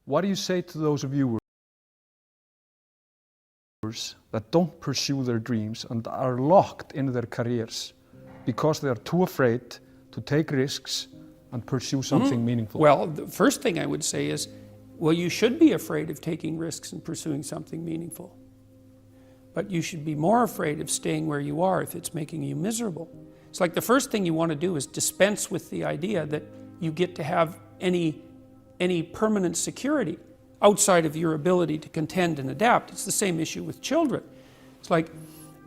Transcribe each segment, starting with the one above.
What do you say to those viewers that don't pursue their dreams and are locked in their careers because they are too afraid to take risks and pursue something meaningful? Well, the first thing I would say is, well, you should be afraid of taking risks and pursuing something meaningful. But you should be more afraid of staying where you are if it's making you miserable. It's like the first thing you want to do is dispense with the idea that you get to have any permanent security outside of your ability to contend and adapt. It's the same issue with children. It's like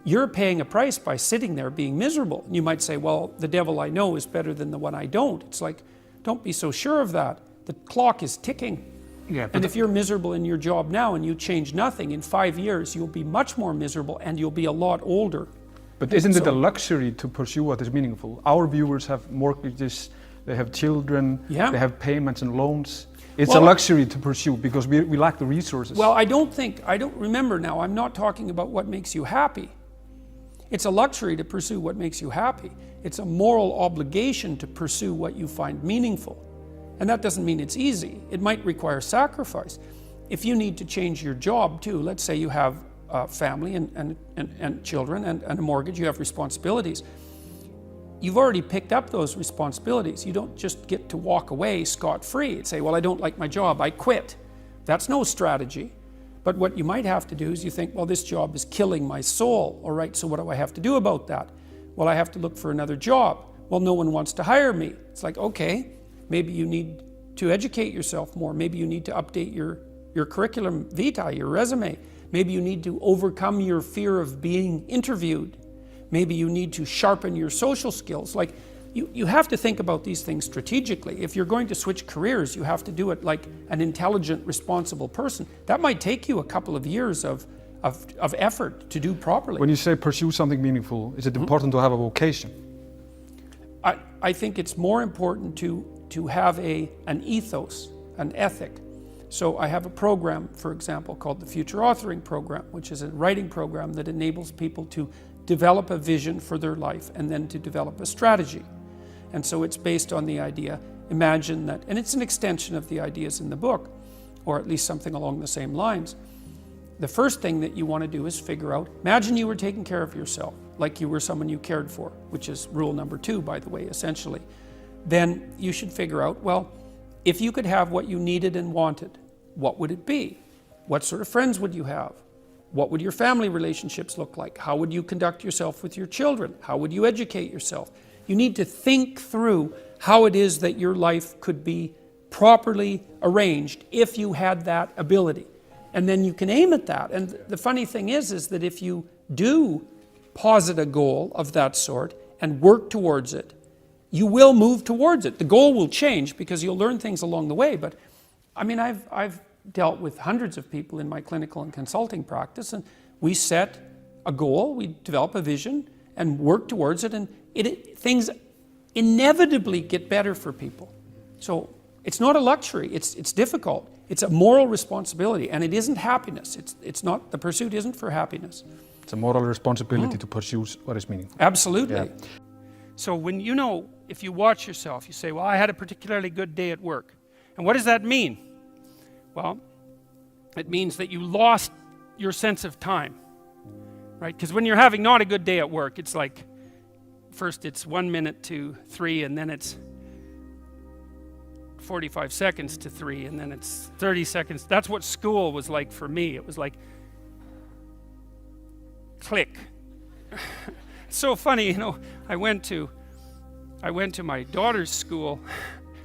you're paying a price by sitting there being miserable. And you might say, well, the devil I know is better than the one I don't. It's like, don't be so sure of that. The clock is ticking. Yeah, and if you're miserable in your job now and you change nothing, in 5 years you'll be much more miserable and you'll be a lot older. But isn't it a luxury to pursue what is meaningful? Our viewers have mortgages, they have children, they have payments and loans. It's a luxury to pursue because we lack the resources. Well, I don't remember now, I'm not talking about what makes you happy. It's a luxury to pursue what makes you happy. It's a moral obligation to pursue what you find meaningful. And that doesn't mean it's easy. It might require sacrifice. If you need to change your job too, let's say you have a family and children and a mortgage, you have responsibilities. You've already picked up those responsibilities. You don't just get to walk away scot-free and say, well, I don't like my job, I quit. That's no strategy. But what you might have to do is you think, well, this job is killing my soul. All right, so what do I have to do about that? Well, I have to look for another job. Well, no one wants to hire me. It's like, okay, maybe you need to educate yourself more. Maybe you need to update your curriculum vitae, your resume. Maybe you need to overcome your fear of being interviewed. Maybe you need to sharpen your social skills. Like, you have to think about these things strategically. If you're going to switch careers, you have to do it like an intelligent, responsible person. That might take you a couple of years of effort to do properly. When you say pursue something meaningful, is it important to have a vocation? I think it's more important to have an ethos, an ethic. So I have a program, for example, called the Future Authoring Program, which is a writing program that enables people to develop a vision for their life and then to develop a strategy. And so it's based on the idea, imagine that, and it's an extension of the ideas in the book, or at least something along the same lines. The first thing that you want to do is figure out, imagine you were taking care of yourself, like you were someone you cared for, which is rule number 2, by the way, essentially. Then you should figure out, well, if you could have what you needed and wanted, what would it be? What sort of friends would you have? What would your family relationships look like? How would you conduct yourself with your children? How would you educate yourself? You need to think through how it is that your life could be properly arranged if you had that ability. And then you can aim at that. And the funny thing is that if you do posit a goal of that sort and work towards it, you will move towards it. The goal will change because you'll learn things along the way. But I mean, I've dealt with hundreds of people in my clinical and consulting practice, and we set a goal, we develop a vision and work towards it, and things inevitably get better for people. So it's not a luxury, it's difficult. It's a moral responsibility, and it isn't happiness. It's not, the pursuit isn't for happiness. It's a moral responsibility to pursue what is meaningful. Absolutely. Yeah. So when if you watch yourself, you say, well, I had a particularly good day at work. And what does that mean? Well, it means that you lost your sense of time, right? Because when you're having not a good day at work, it's like, first it's 1 minute to 3, and then it's 45 seconds to 3, and then it's 30 seconds. That's what school was like for me. It was like, click. It's so funny, I went to my daughter's school.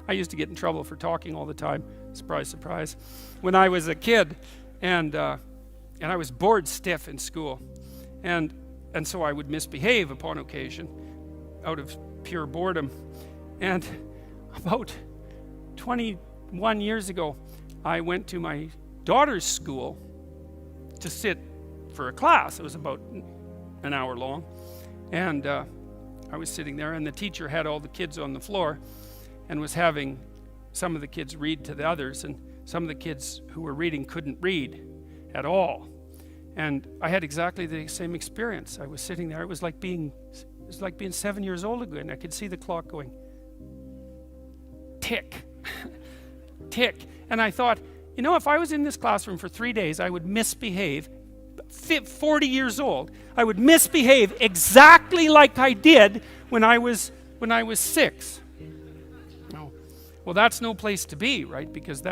I used to get in trouble for talking all the time. Surprise, surprise. When I was a kid, and I was bored stiff in school, and so I would misbehave upon occasion, out of pure boredom. And about 21 years ago, I went to my daughter's school to sit for a class. It was about an hour long, and I was sitting there, and the teacher had all the kids on the floor and was having some of the kids read to the others, and some of the kids who were reading couldn't read at all. And I had exactly the same experience. I was sitting there, it was like being 7 years old again. I could see the clock going tick, tick. And I thought, you know, if I was in this classroom for 3 days, I would misbehave. 40 years old, I would misbehave exactly like I did when I was 6. No. Well, that's no place to be, right? Because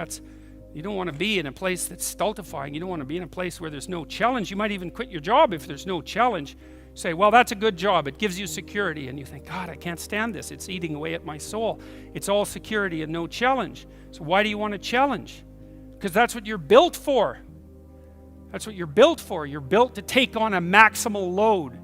you don't want to be in a place that's stultifying. You don't want to be in a place where there's no challenge. You might even quit your job if there's no challenge. Say, well, that's a good job. It gives you security. And you think, God, I can't stand this. It's eating away at my soul. It's all security and no challenge. So why do you want to challenge? Because that's what you're built for. That's what you're built for. You're built to take on a maximal load,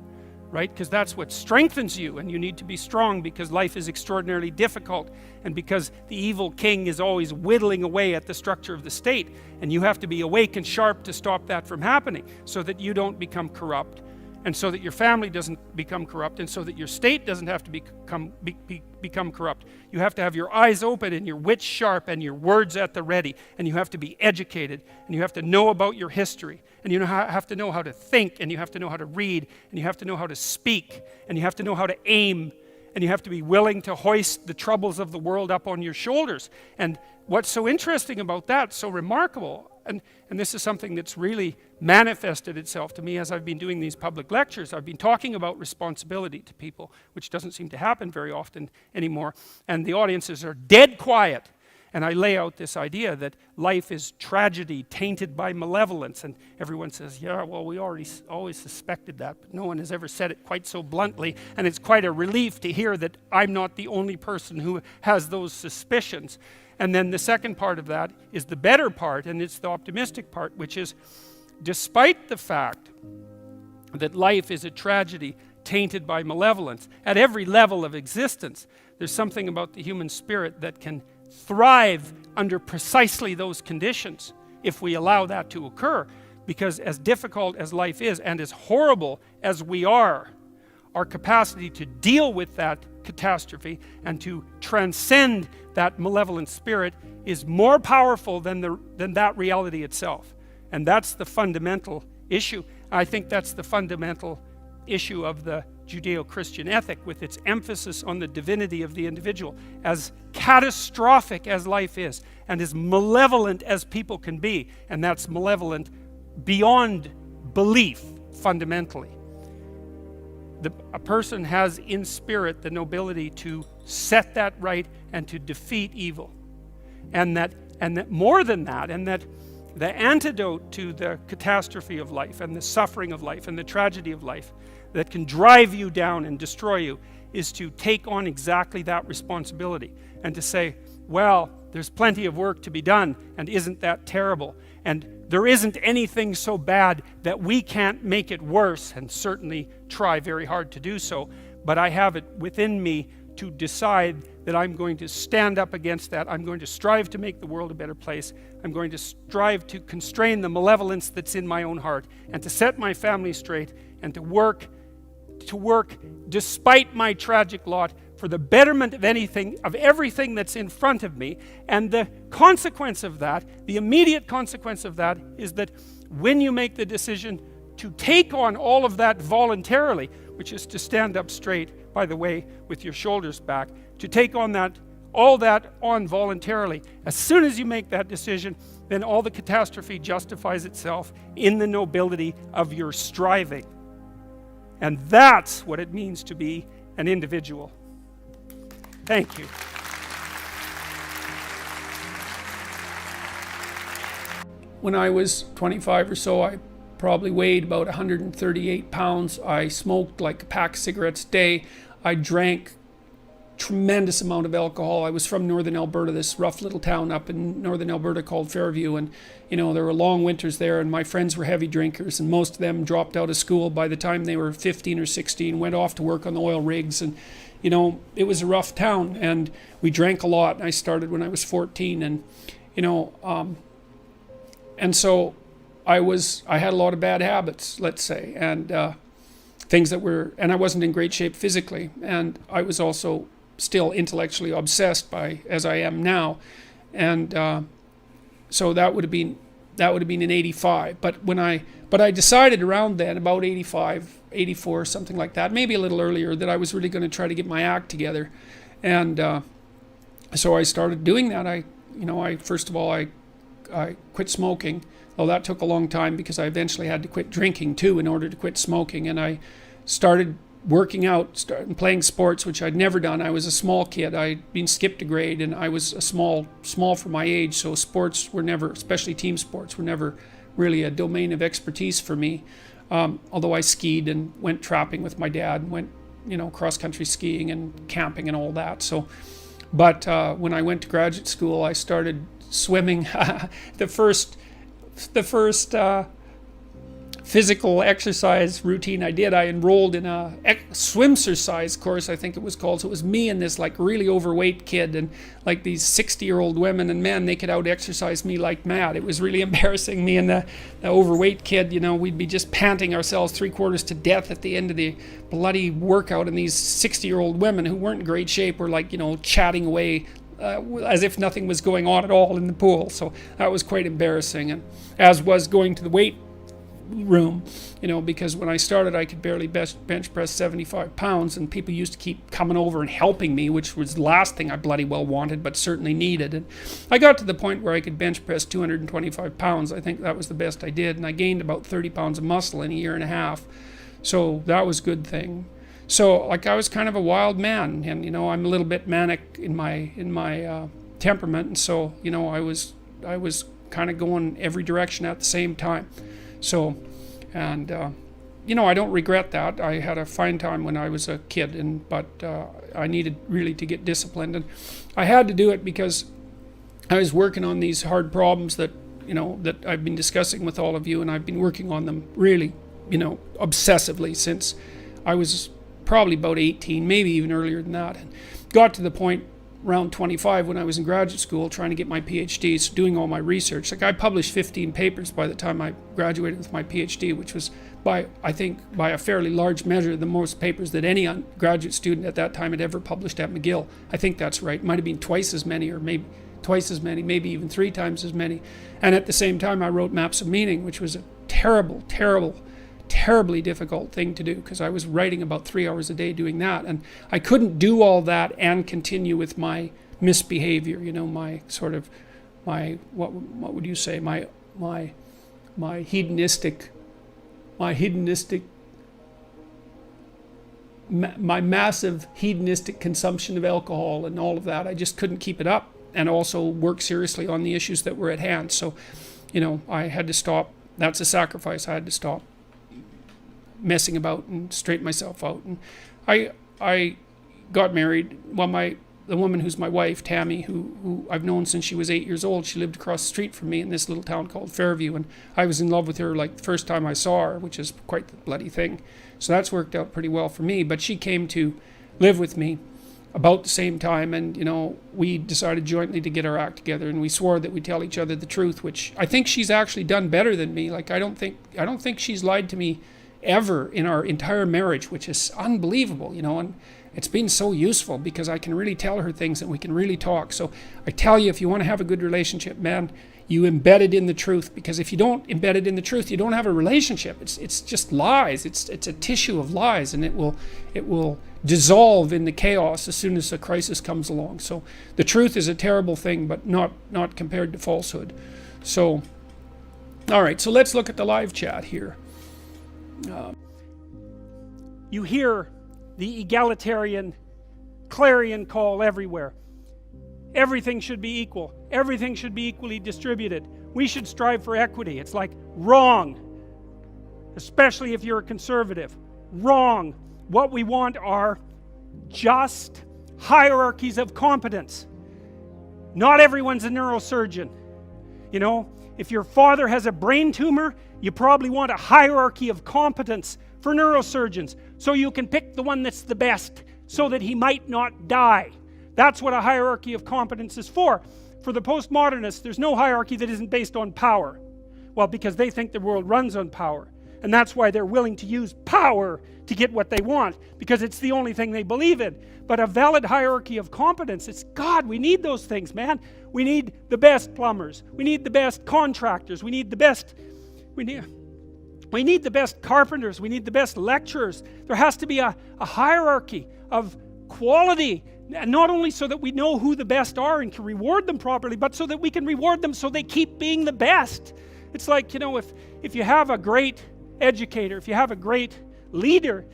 right? Because that's what strengthens you, and you need to be strong because life is extraordinarily difficult, and because the evil king is always whittling away at the structure of the state, and you have to be awake and sharp to stop that from happening so that you don't become corrupt, and so that your family doesn't become corrupt, and so that your state doesn't have to become corrupt. You have to have your eyes open and your wits sharp and your words at the ready, and you have to be educated, and you have to know about your history, and you have to know how to think, and you have to know how to read, and you have to know how to speak, and you have to know how to aim, and you have to be willing to hoist the troubles of the world up on your shoulders. And what's so interesting about that, so remarkable, and this is something that's really manifested itself to me as I've been doing these public lectures. I've been talking about responsibility to people, which doesn't seem to happen very often anymore, and the audiences are dead quiet. And I lay out this idea that life is tragedy tainted by malevolence, and everyone says, yeah, well, we always suspected that, but no one has ever said it quite so bluntly, and it's quite a relief to hear that I'm not the only person who has those suspicions. And then the second part of that is the better part, and it's the optimistic part, which is, despite the fact that life is a tragedy tainted by malevolence, at every level of existence, there's something about the human spirit that can thrive under precisely those conditions if we allow that to occur. Because as difficult as life is, and as horrible as we are, our capacity to deal with that catastrophe and to transcend that malevolent spirit is more powerful than that reality itself. And that's the fundamental issue. I think that's the fundamental issue of the Judeo-Christian ethic, with its emphasis on the divinity of the individual. As catastrophic as life is, and as malevolent as people can be, and that's malevolent beyond belief, fundamentally. A person has in spirit the nobility to set that right and to defeat evil. And that more than that, and that the antidote to the catastrophe of life and the suffering of life and the tragedy of life that can drive you down and destroy you is to take on exactly that responsibility and to say, well, there's plenty of work to be done, and isn't that terrible? And there isn't anything so bad that we can't make it worse, and certainly try very hard to do so, but I have it within me to decide that I'm going to stand up against that. I'm going to strive to make the world a better place. I'm going to strive to constrain the malevolence that's in my own heart, and to set my family straight, and to work despite my tragic lot for the betterment of everything that's in front of me. And the consequence of that, the immediate consequence of that, is that when you make the decision to take on all of that voluntarily, which is to stand up straight, by the way, with your shoulders back, to take on all that on voluntarily, as soon as you make that decision, then all the catastrophe justifies itself in the nobility of your striving. And that's what it means to be an individual. Thank you. When I was 25 or so, I probably weighed about 138 pounds. I smoked like a pack of cigarettes a day. I drank tremendous amount of alcohol. I was from northern Alberta, this rough little town up in northern Alberta called Fairview, and there were long winters there, and my friends were heavy drinkers, and most of them dropped out of school by the time they were 15 or 16, went off to work on the oil rigs, and it was a rough town, and we drank a lot. I started when I was 14, and and so I had a lot of bad habits, let's say, and things and I wasn't in great shape physically, and I was also still intellectually obsessed as I am now, and so that would have been in 85. But I decided around then, about 85, 84, something like that, maybe a little earlier, that I was really going to try to get my act together, and so I started doing that. I first of all, I I quit smoking. Well, that took a long time because I eventually had to quit drinking too in order to quit smoking. And I started working out, started playing sports, which I'd never done. I was a small kid. I'd been skipped a grade, and I was a small for my age. So sports were never, especially team sports, were never really a domain of expertise for me. Although I skied and went trapping with my dad, and went, cross-country skiing and camping and all that. So, but when I went to graduate school, I started swimming. The first physical exercise routine I did, I enrolled in a swimsercise course, I think it was called. So it was me and this like really overweight kid, and like these 60-year-old women and men, they could out exercise me like mad. It was really embarrassing. Me and the overweight kid, we'd be just panting ourselves 3/4 to death at the end of the bloody workout, and these 60-year-old women who weren't in great shape were like, chatting away as if nothing was going on at all in the pool. So that was quite embarrassing, and as was going to the weight room, because when I started I could barely bench press 75 pounds, and people used to keep coming over and helping me, which was the last thing I bloody well wanted, but certainly needed. And I got to the point where I could bench press 225 pounds. I think that was the best I did, and I gained about 30 pounds of muscle in a year and a half. So that was a good thing. So like I was kind of a wild man, and I'm a little bit manic in my temperament, and so I was kind of going every direction at the same time. So, and I don't regret that. I had a fine time when I was a kid, but I needed really to get disciplined, and I had to do it because I was working on these hard problems that that I've been discussing with all of you, and I've been working on them really obsessively since I was probably about 18, maybe even earlier than that, and got to the point around 25 when I was in graduate school trying to get my PhD, so doing all my research. Like I published 15 papers by the time I graduated with my PhD, which was by a fairly large measure the most papers that any graduate student at that time had ever published at McGill. I think that's right. It might have been twice as many, or maybe twice as many, maybe even 3 times as many. And at the same time I wrote Maps of Meaning, which was a terribly difficult thing to do, because I was writing about 3 hours a day doing that, and I couldn't do all that and continue with my misbehavior, my sort of my what would you say, my hedonistic my massive hedonistic consumption of alcohol and all of that. I just couldn't keep it up, and also work seriously on the issues that were at hand. So I had to stop. That's a sacrifice. I had to stop messing about and straighten myself out. And I got married. Well, the woman who's my wife, Tammy, who I've known since she was 8 years old, she lived across the street from me in this little town called Fairview, and I was in love with her like the first time I saw her, which is quite the bloody thing. So that's worked out pretty well for me. But she came to live with me about the same time, and we decided jointly to get our act together, and we swore that we'd tell each other the truth, which I think she's actually done better than me. Like I don't think she's lied to me ever in our entire marriage, which is unbelievable, and it's been so useful because I can really tell her things and we can really talk. So I tell you, if you want to have a good relationship, man, you embed it in the truth, because if you don't embed it in the truth, you don't have a relationship. It's just lies. It's a tissue of lies, and it will dissolve in the chaos as soon as a crisis comes along. So the truth is a terrible thing, but not compared to falsehood. So all right, so let's look at the live chat here. You hear the egalitarian clarion call everywhere. Everything should be equal. Everything should be equally distributed. We should strive for equity. It's like wrong, especially if you're a conservative. Wrong. What we want are just hierarchies of competence. Not everyone's a neurosurgeon. If your father has a brain tumor, you probably want a hierarchy of competence for neurosurgeons, so you can pick the one that's the best, so that he might not die. That's what a hierarchy of competence is for. For the postmodernists, there's no hierarchy that isn't based on power. Well, because they think the world runs on power. And that's why they're willing to use power to get what they want, because it's the only thing they believe in. But a valid hierarchy of competence, it's God, we need those things, man. We need the best plumbers. We need the best contractors. We need the best carpenters. We need the best lecturers. There has to be a hierarchy of quality not only so that we know who the best are and can reward them properly, but so that we can reward them so they keep being the best. It's like, if you have a great educator, if you have a great leader,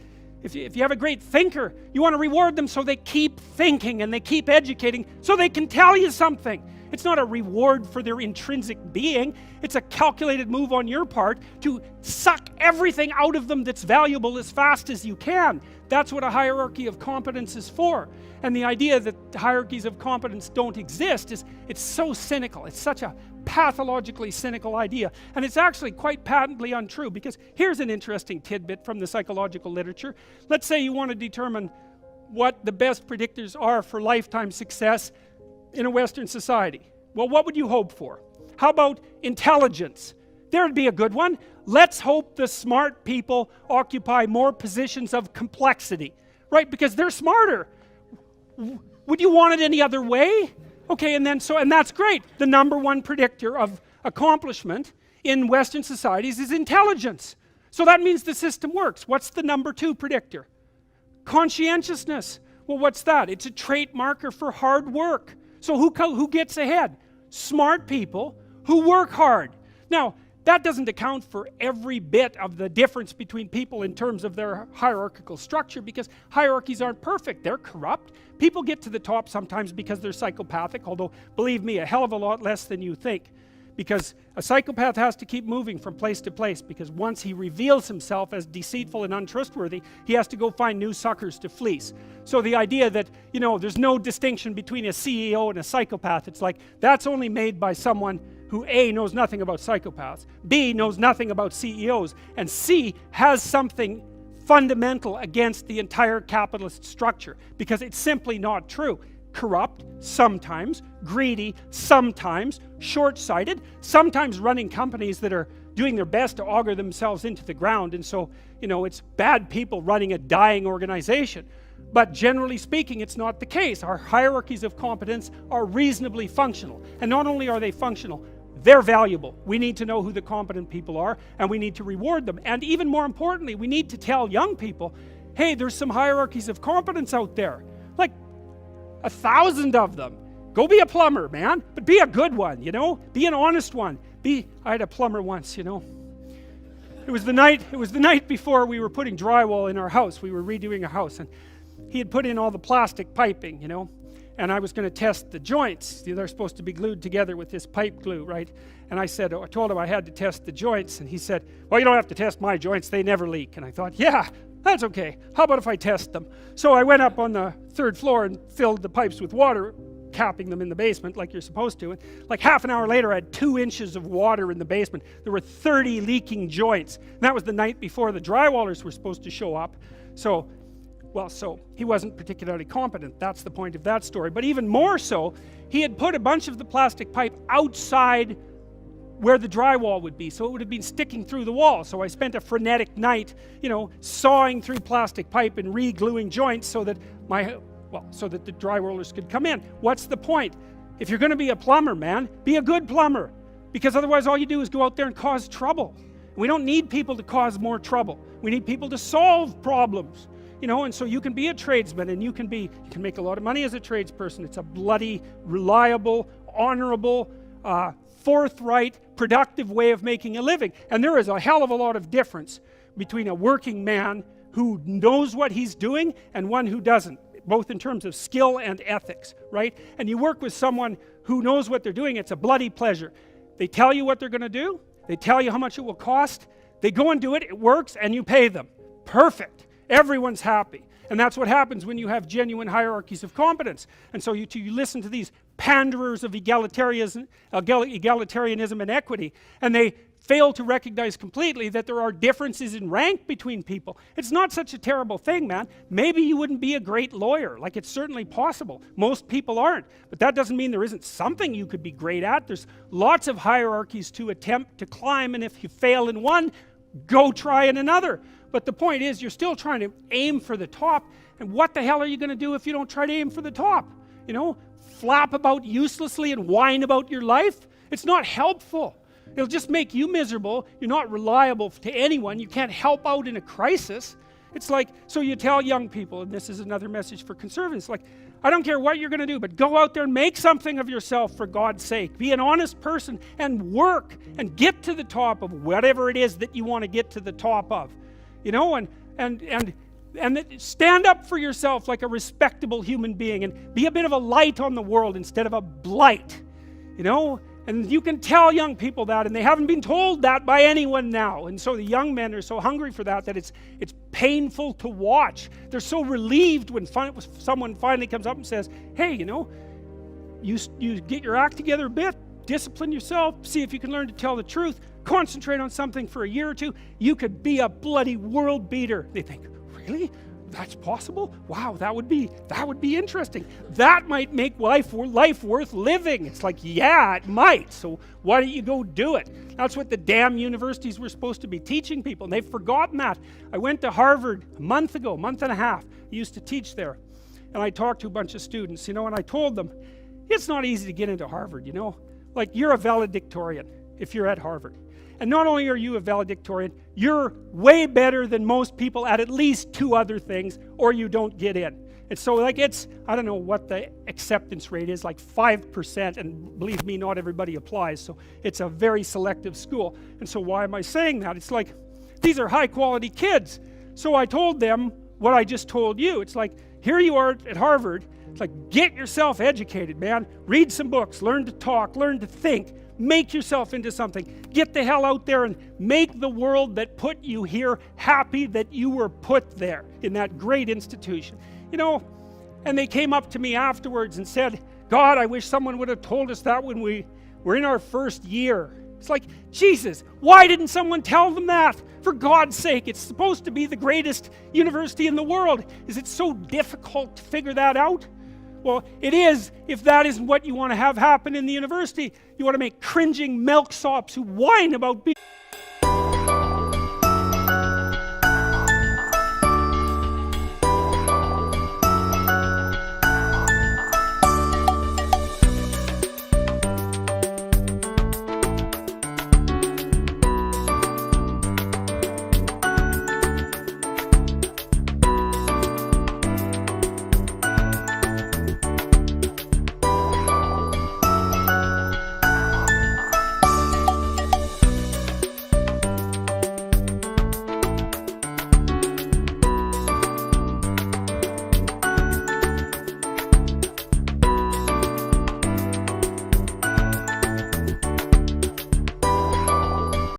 if you have a great thinker, you want to reward them so they keep thinking and they keep educating so they can tell you something. It's not a reward for their intrinsic being. It's a calculated move on your part to suck everything out of them that's valuable as fast as you can. That's what a hierarchy of competence is for. And the idea that hierarchies of competence don't exist it's so cynical. It's such a pathologically cynical idea. And it's actually quite patently untrue, because here's an interesting tidbit from the psychological literature. Let's say you want to determine what the best predictors are for lifetime success in a Western society. Well, what would you hope for? How about intelligence? There'd be a good one. Let's hope the smart people occupy more positions of complexity, right? Because they're smarter. Would you want it any other way? Okay, and that's great. The number one predictor of accomplishment in Western societies is intelligence. So that means the system works. What's the number two predictor? Conscientiousness. Well, what's that? It's a trait marker for hard work. So who gets ahead? Smart people who work hard. Now, that doesn't account for every bit of the difference between people in terms of their hierarchical structure, because hierarchies aren't perfect. They're corrupt. People get to the top sometimes because they're psychopathic, although, believe me, a hell of a lot less than you think. Because a psychopath has to keep moving from place to place, because once he reveals himself as deceitful and untrustworthy, he has to go find new suckers to fleece. So the idea that, there's no distinction between a CEO and a psychopath, it's like, that's only made by someone who A, knows nothing about psychopaths, B, knows nothing about CEOs, and C, has something fundamental against the entire capitalist structure, because it's simply not true. Corrupt, sometimes, greedy, sometimes, short-sighted, sometimes running companies that are doing their best to auger themselves into the ground, and so, it's bad people running a dying organization. But generally speaking, it's not the case. Our hierarchies of competence are reasonably functional, and not only are they functional, they're valuable. We need to know who the competent people are, and we need to reward them. And even more importantly, we need to tell young people, hey, there's some hierarchies of competence out there. Like 1,000 of them. Go be a plumber, man, but be a good one, Be an honest one. I had a plumber once, It was the night before we were putting drywall in our house. We were redoing a house, and he had put in all the plastic piping, and I was going to test the joints. They're supposed to be glued together with this pipe glue, right? And I told him I had to test the joints, and he said, well, you don't have to test my joints, they never leak. And I thought, yeah, that's okay. How about if I test them? So I went up on the 3rd floor and filled the pipes with water, capping them in the basement like you're supposed to. And like half an hour later, I had 2 inches of water in the basement. There were 30 leaking joints. And that was the night before the drywallers were supposed to show up. So he wasn't particularly competent. That's the point of that story. But even more so, he had put a bunch of the plastic pipe outside where the drywall would be, so it would have been sticking through the wall. So I spent a frenetic night, sawing through plastic pipe and re-gluing joints so that the drywallers could come in. What's the point? If you're going to be a plumber, man, be a good plumber, because otherwise all you do is go out there and cause trouble. We don't need people to cause more trouble. We need people to solve problems. And so you can be a tradesman, and you can make a lot of money as a tradesperson. It's a bloody, reliable, honorable, forthright, productive way of making a living. And there is a hell of a lot of difference between a working man who knows what he's doing and one who doesn't, both in terms of skill and ethics, right? And you work with someone who knows what they're doing, it's a bloody pleasure. They tell you what they're going to do, they tell you how much it will cost, they go and do it, it works, and you pay them. Perfect. Everyone's happy. And that's what happens when you have genuine hierarchies of competence. And so you listen to these panderers of egalitarianism and equity, and they fail to recognize completely that there are differences in rank between people. It's not such a terrible thing, man. Maybe you wouldn't be a great lawyer. Like, it's certainly possible. Most people aren't. But that doesn't mean there isn't something you could be great at. There's lots of hierarchies to attempt to climb, and if you fail in one, go try in another. But the point is, you're still trying to aim for the top, and what the hell are you going to do if you don't try to aim for the top? Flap about uselessly and whine about your life? It's not helpful. It'll just make you miserable. You're not reliable to anyone. You can't help out in a crisis. It's like, so you tell young people, and this is another message for conservatives, like, I don't care what you're going to do, but go out there and make something of yourself for God's sake. Be an honest person and work and get to the top of whatever it is that you want to get to the top of. You know, and stand up for yourself like a respectable human being and be a bit of a light on the world instead of a blight. You know, and you can tell young people that, and they haven't been told that by anyone now. And so the young men are so hungry for that it's painful to watch. They're so relieved when someone finally comes up and says, hey, you know, you get your act together a bit, discipline yourself, see if you can learn to tell the truth, concentrate on something for a year or two, you could be a bloody world beater. They think, really? That's possible? Wow, that would be interesting. That might make life worth living. It's like, yeah, it might. So why don't you go do it? That's what the damn universities were supposed to be teaching people, and they've forgotten that. I went to Harvard a month and a half. I used to teach there. And I talked to a bunch of students, you know, and I told them, it's not easy to get into Harvard, you know. Like, you're a valedictorian if you're at Harvard. And not only are you a valedictorian, you're way better than most people at least 2 other things, or you don't get in. And so, like, I don't know what the acceptance rate is, like 5%, and believe me, not everybody applies, so it's a very selective school. And so why am I saying that? It's like, these are high quality kids. So I told them what I just told you. It's like, here you are at Harvard. It's like, get yourself educated, man. Read some books, learn to talk, learn to think. Make yourself into something. Get the hell out there and make the world that put you here happy that you were put there in that great institution. You know, and they came up to me afterwards and said, God, I wish someone would have told us that when we were in our first year. It's like, Jesus, why didn't someone tell them that? For God's sake, it's supposed to be the greatest university in the world. Is it so difficult to figure that out? Well, it is, if that isn't what you want to have happen in the university. You want to make cringing milksops who whine about being